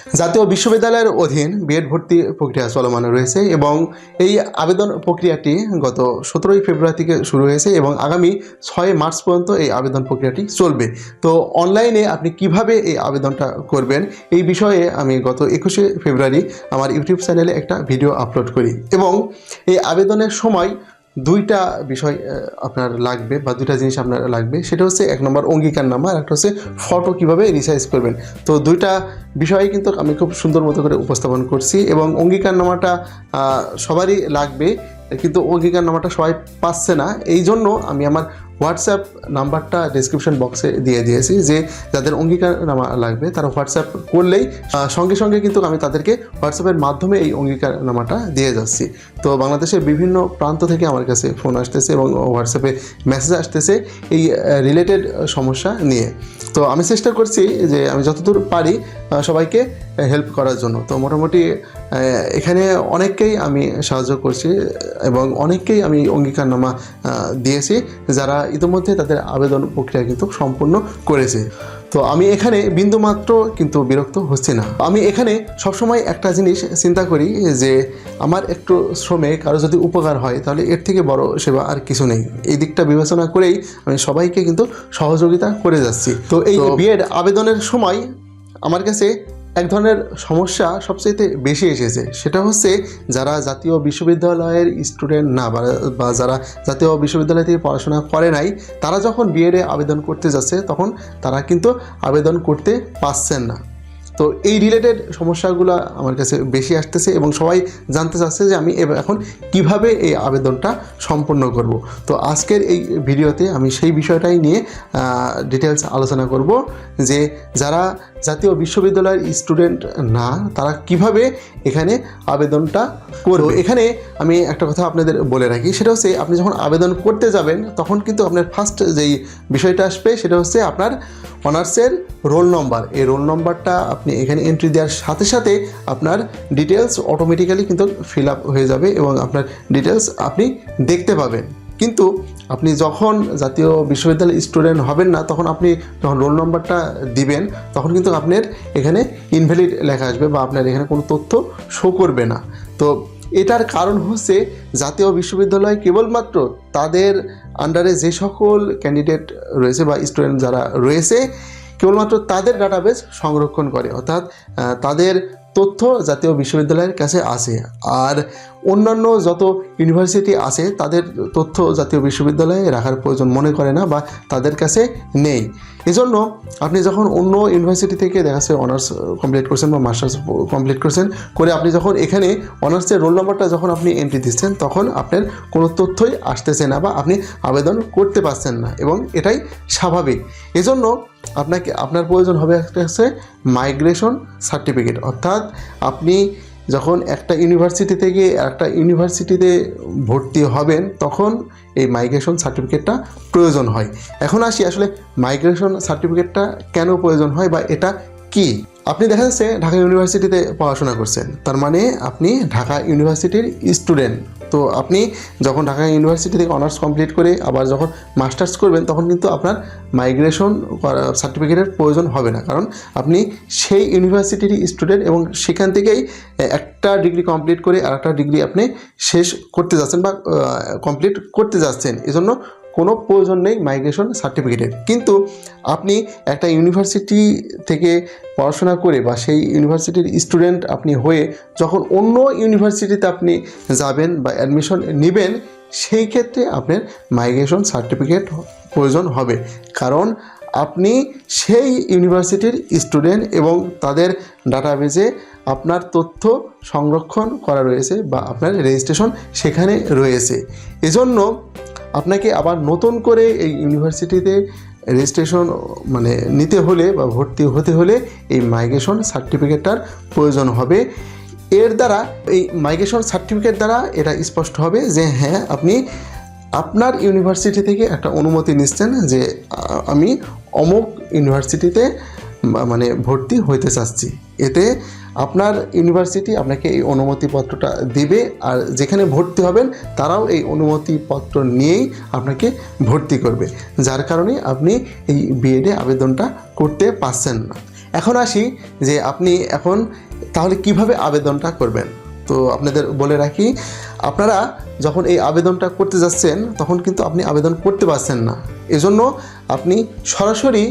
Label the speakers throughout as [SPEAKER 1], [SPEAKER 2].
[SPEAKER 1] জাতীয় বিশ্ববিদ্যালয়ের অধীন বিএড ভর্তি প্রক্রিয়া চলমান রয়েছে এবং এই আবেদন প্রক্রিয়াটি গত 17ই ফেব্রুয়ারি থেকে শুরু হয়েছে এবং আগামী 6 মার্চ পর্যন্ত এই আবেদন প্রক্রিয়াটি চলবে। তো অনলাইনে আপনি কিভাবে এই আবেদনটা করবেন এই বিষয়ে আমি গত 21শে ফেব্রুয়ারি আমার ইউটিউব চ্যানেলে একটা ভিডিও আপলোড করি এবং এই আবেদনের সময় দুইটা বিষয় আপনার লাগবে বা দুইটা জিনিস আপনার লাগবে, সেটা হচ্ছে এক নম্বর অঙ্গীকারনামা আর একটা হচ্ছে ফটো কিভাবে রিসাইজ করবেন। তো দুইটা বিষয়ে কিন্তু আমি খুব সুন্দর মতো করে উপস্থাপন করছি এবং অঙ্গীকারনামাটা সবারই লাগবে, কিন্তু অঙ্গীকারনামাটা সবাই পাচ্ছে না। এই জন্য আমি আমার হোয়াটসঅ্যাপ নাম্বারটা ডেসক্রিপশন বক্সে দিয়ে দিয়েছি, যে যাদের অঙ্গীকারনামা লাগবে তারা হোয়াটসঅ্যাপ করলেই সঙ্গে সঙ্গে কিন্তু আমি তাদেরকে হোয়াটসঅ্যাপের মাধ্যমে এই অঙ্গীকারনামাটা দিয়ে যাচ্ছি। তো বাংলাদেশের বিভিন্ন প্রান্ত থেকে আমার কাছে ফোন আসতেছে এবং হোয়াটসঅ্যাপে মেসেজ আসতেছে এই রিলেটেড সমস্যা নিয়ে। তো আমি চেষ্টা করছি যে আমি যতদূর পারি সবাইকে হেল্প করার জন্য। তো মোটামুটি এখানে অনেককেই আমি সাহায্য করছি এবং অনেককেই আমি অঙ্গীকারনামা দিয়েছি যারা ইতিমধ্যে তাদের আবেদন প্রক্রিয়া কিন্তু সম্পূর্ণ করেছে। তো আমি এখানে বিন্দুমাত্র কিন্তু বিরক্ত হচ্ছি না। আমি এখানে সবসময় একটা জিনিস চিন্তা করি যে আমার একটু শ্রমে কারো যদি উপকার হয় তাহলে এর থেকে বড় সেবা আর কিছু নেই। এই দিকটা বিবেচনা করেই আমি সবাইকে কিন্তু সহযোগিতা করে যাচ্ছি। তো এই বিএড আবেদনের সময় আমার কাছে এক ধরনের সমস্যা সবচেয়ে বেশি এসেছে, সেটা হচ্ছে যারা জাতীয় বিশ্ববিদ্যালয়ের স্টুডেন্ট না বা যারা জাতীয় বিশ্ববিদ্যালয় থেকে পড়াশোনা করে নাই, তারা যখন বিএডে আবেদন করতে যাচ্ছে তখন তারা কিন্তু আবেদন করতে পারছেন না। তো এই রিলেটেড সমস্যাগুলো আমার কাছে বেশি আসতেছে এবং সবাই জানতে চাচ্ছে যে আমি এখন কিভাবে এই আবেদনটা সম্পন্ন করব। তো আজকের এই ভিডিওতে আমি সেই বিষয়টাই নিয়ে ডিটেলস আলোচনা করব যে যারা জাতীয় বিশ্ববিদ্যালয়ের স্টুডেন্ট না তারা কিভাবে এখানে আবেদনটা করবে। এখানে আমি একটা কথা আপনাদের বলে রাখি, সেটা হচ্ছে আপনি যখন আবেদন করতে যাবেন তখন কিন্তু আপনার ফার্স্ট যেই বিষয়টা আসবে সেটা হচ্ছে আপনার অনার্সের রোল নম্বর। এই রোল নম্বরটা আপনি এখানে এন্ট্রি দেওয়ার সাথে সাথে আপনার ডিটেলস অটোমেটিক্যালি কিন্তু ফিল আপ হয়ে যাবে এবং আপনার ডিটেলস আপনি দেখতে পাবেন। কিন্তু আপনি যখন জাতীয় বিশ্ববিদ্যালয়ের স্টুডেন্ট হবেন না তখন আপনি যখন রোল নম্বরটা দিবেন তখন কিন্তু আপনার এখানে ইনভ্যালিড লেখা আসবে বা আপনার এখানে কোনো তথ্য শো করবে না। তো এটার কারণ হচ্ছে জাতীয় বিশ্ববিদ্যালয় কেবলমাত্র তাদের আন্ডারে যে সকল ক্যান্ডিডেট রয়েছে বা স্টুডেন্ট যারা রয়েছে কেবলমাত্র তাদের ডাটাবেস সংরক্ষণ করে, অর্থাৎ তাদের তথ্য জাতীয় বিশ্ববিদ্যালয়ের কাছে আসে। আর অন্যান্য যত ইউনিভার্সিটি আছে তাদের তথ্য জাতীয় বিশ্ববিদ্যালয়ে রাখার প্রয়োজন মনে করে না বা তাদের কাছে নেই। এজন্য আপনি যখন অন্য ইউনিভার্সিটি থেকে দেখা যাচ্ছে অনার্স কমপ্লিট করছেন বা মাস্টার্স কমপ্লিট করছেন করে আপনি যখন এখানে অনার্সের রোল নাম্বারটা যখন আপনি এন্ট্রি দিচ্ছেন তখন আপনার কোনো তথ্যই আসতেছে না বা আপনি আবেদন করতে পারছেন না এবং এটাই স্বাভাবিক। এজন্য আপনার প্রয়োজন হবে একটা হচ্ছে মাইগ্রেশন সার্টিফিকেট, অর্থাৎ আপনি যখন একটা ইউনিভার্সিটি থেকে একটা ইউনিভার্সিটিতে ভর্তি হবেন তখন এই মাইগ্রেশন সার্টিফিকেটটা প্রয়োজন হয়। এখন আসি আসলে মাইগ্রেশন সার্টিফিকেটটা কেন প্রয়োজন হয় বা এটা কি। আপনি দেখা যাচ্ছে ঢাকা ইউনিভার্সিটিতে পড়াশোনা করছেন, তার মানে আপনি ঢাকা ইউনিভার্সিটির স্টুডেন্ট। তো আপনি যখন ঢাকা ইউনিভার্সিটি থেকে অনার্স কমপ্লিট করে আবার যখন মাস্টার্স করবেন তখন কিন্তু আপনার মাইগ্রেশন সার্টিফিকেটের প্রয়োজন হবে না, কারণ আপনি সেই ইউনিভার্সিটির স্টুডেন্ট এবং সেখান থেকেই একটা ডিগ্রি কমপ্লিট করে আর একটা ডিগ্রি আপনি শেষ করতে যাচ্ছেন বা কমপ্লিট করতে যাচ্ছেন। এজন্য কোনো প্রয়োজন নেই মাইগ্রেশন সার্টিফিকেটের। কিন্তু আপনি একটা ইউনিভার্সিটি থেকে পড়াশোনা করে বা সেই ইউনিভার্সিটির স্টুডেন্ট আপনি হয়ে যখন অন্য ইউনিভার্সিটিতে আপনি যাবেন বা অ্যাডমিশন নেবেন সেই ক্ষেত্রে আপনার মাইগ্রেশন সার্টিফিকেট প্রয়োজন হবে, কারণ আপনি সেই ইউনিভার্সিটির স্টুডেন্ট এবং তাদের ডাটাবেজে আপনার তথ্য সংরক্ষণ করা রয়েছে বা আপনার রেজিস্ট্রেশন সেখানে রয়েছে। এজন্য আপনাকে আবার নতুন করে এই ইউনিভার্সিটিতে রেজিস্ট্রেশন নিতে হলে বা ভর্তি হতে হলে এই মাইগ্রেশন সার্টিফিকেটটার প্রয়োজন হবে। এর দ্বারা এই মাইগ্রেশন সার্টিফিকেট দ্বারা এটা স্পষ্ট হবে যে হ্যাঁ আপনি আপনার ইউনিভার্সিটি থেকে একটা অনুমতি নিচ্ছেন যে আমি অমুক ইউনিভার্সিটিতে ভর্তি হইতে চাচ্ছি। এতে আপনার ইউনিভার্সিটি আপনাকে এই অনুমতিপত্রটা দেবে আর যেখানে ভর্তি হবেন তারাও এই অনুমতিপত্র নিয়েই আপনাকে ভর্তি করবে, যার কারণে আপনি এই বিএডে আবেদনটা করতে পারছেন না। এখন আসি যে আপনি এখন তাহলে কিভাবে আবেদনটা করবেন। তো আপনাদের বলে রাখি, আপনারা যখন এই আবেদনটা করতে যাচ্ছেন তখন কিন্তু আপনি আবেদন করতে পারছেন না। এজন্য আপনি সরাসরি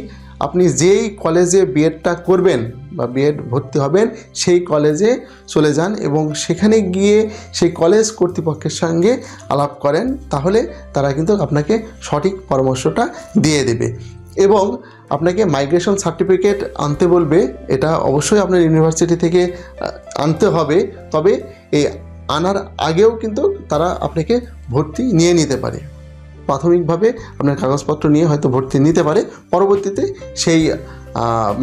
[SPEAKER 1] আপনি যেই কলেজে বিএডটা করবেন বা বিএড ভর্তি হবেন সেই কলেজে চলে যান এবং সেখানে গিয়ে সেই কলেজ কর্তৃপক্ষের সঙ্গে আলাপ করেন, তাহলে তারা কিন্তু আপনাকে সঠিক পরামর্শটা দিয়ে দেবে। এবং আপনাকে মাইগ্রেশন সার্টিফিকেট আনতে বলবে, এটা অবশ্যই আপনার ইউনিভার্সিটি থেকে আনতে হবে। তবে এই আনার আগেও কিন্তু তারা আপনাকে ভর্তি নিয়ে নিতে পারে। প্রাথমিকভাবে আপনার কাগজপত্র নিয়ে হয়তো ভর্তি নিতে পারে, পরবর্তীতে সেই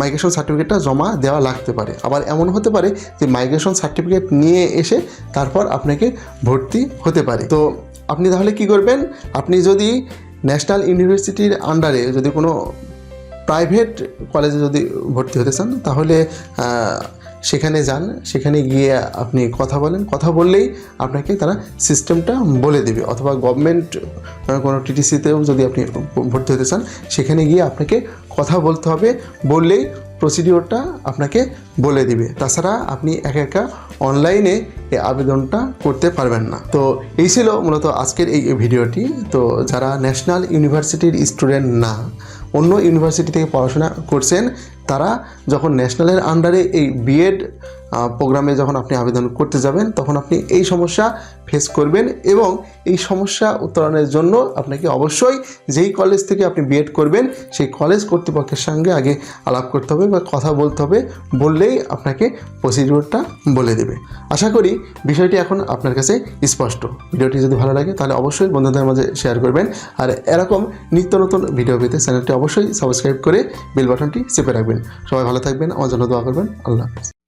[SPEAKER 1] মাইগ্রেশন সার্টিফিকেটটা জমা দেওয়া লাগতে পারে। আবার এমন হতে পারে যে মাইগ্রেশন সার্টিফিকেট নিয়ে এসে তারপর আপনাকে ভর্তি হতে পারে। তো আপনি তাহলে কি করবেন, আপনি যদি ন্যাশনাল ইউনিভার্সিটির আন্ডারে যদি কোনো প্রাইভেট কলেজে যদি ভর্তি হতে চান তাহলে সেখানে যান, সেখানে গিয়ে আপনি কথা বলেন, কথা বললেই আপনাকে তারা সিস্টেমটা বলে দেবে। অথবা গভর্নমেন্ট কোনো টিটিসিতেও যদি আপনি ভর্তি হতে চান সেখানে গিয়ে আপনাকে কথা বলতে হবে, বললেই প্রসিডিওরটা আপনাকে বলে দিবে। তাছাড়া আপনি একা একা অনলাইনে এই আবেদনটা করতে পারবেন না। তো এই ছিল মূলত আজকের এই ভিডিওটি। তো যারা ন্যাশনাল ইউনিভার্সিটির স্টুডেন্ট না, অন্য ইউনিভার্সিটি থেকে পড়াশোনা করছেন, তারা যখন ন্যাশনালের আন্ডারে এই বিএড প্রোগ্রামে যখন আপনি আবেদন করতে যাবেন তখন আপনি এই সমস্যা ফেস করবেন এবং এই সমস্যা উত্তরণের জন্য আপনাকে অবশ্যই যেই কলেজ থেকে আপনি বিএড করবেন সেই কলেজ কর্তৃপক্ষের সঙ্গে আগে আলাপ করতে হবে বা কথা বলতে হবে, বললেই আপনাকে প্রসিডিওরটা বলে দেবে। আশা করি বিষয়টি এখন আপনার কাছে স্পষ্ট। ভিডিওটি যদি ভালো লাগে তাহলে অবশ্যই বন্ধুদের মাঝে শেয়ার করবেন, আর এরকম নিত্য নতুন ভিডিও পেতে চ্যানেলটি অবশ্যই সাবস্ক্রাইব করে বেল বাটনটি চেপে রাখবেন। সবাই ভালো থাকবেন, আমার জন্য দোয়া করবেন। আল্লাহ হাফেজ।